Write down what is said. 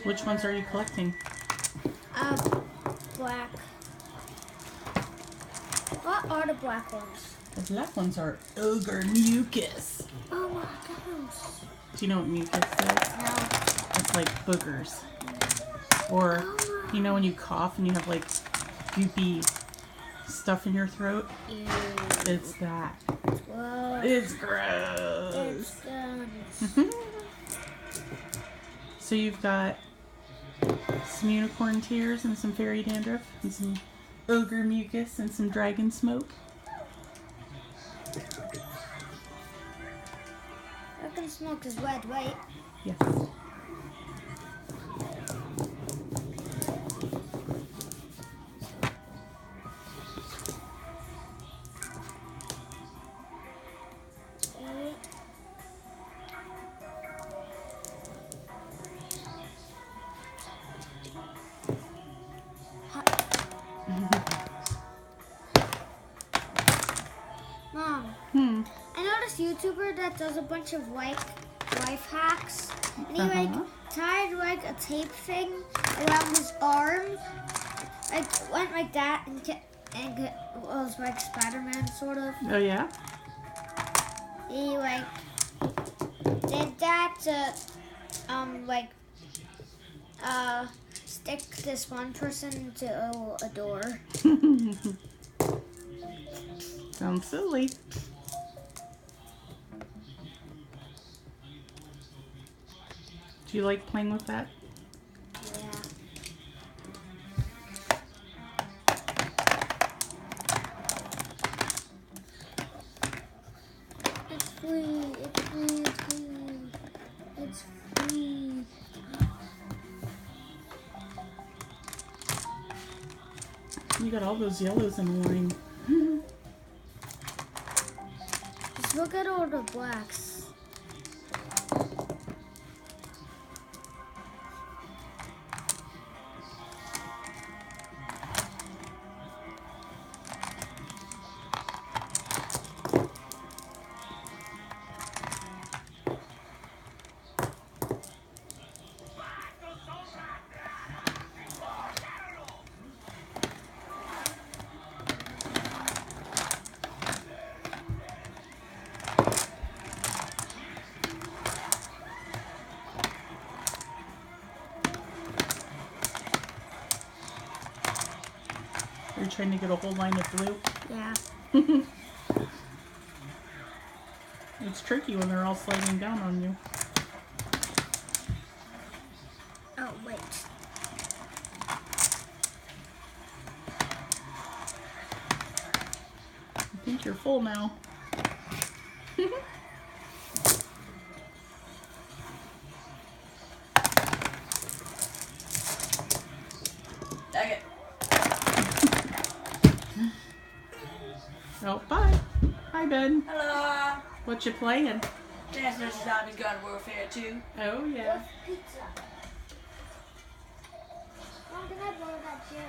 Which ones are you collecting? Black. What are the black ones? The black ones are ogre mucus. Oh my gosh. Do you know what mucus is? No. It's like boogers. Or, you know when you cough and you have like goopy stuff in your throat? Ew. It's that. Whoa. It's gross. It's gross. So you've got some unicorn tears and some fairy dandruff and some ogre mucus and some dragon smoke. Dragon smoke is red, right? Yes. Mom, I know this YouTuber that does a bunch of life hacks, and he tied like a tape thing around his arm, like went like that, and it was like Spider-Man sort of. Oh yeah? He like did that to stick this one person to a door. Sounds silly. Do you like playing with that? Yeah. It's free. It's free. It's free. It's free. You got all those yellows in line. Just look at all the blacks. You're trying to get a whole line of blue? Yeah. It's tricky when they're all sliding down on you. Oh, wait. I think you're full now. Dang it. Oh, bye. Hi, Ben. Hello. What you playing? Dance vs. Zombies Garden Warfare 2. Oh, yeah. Pizza. Mom, can I borrow that chair?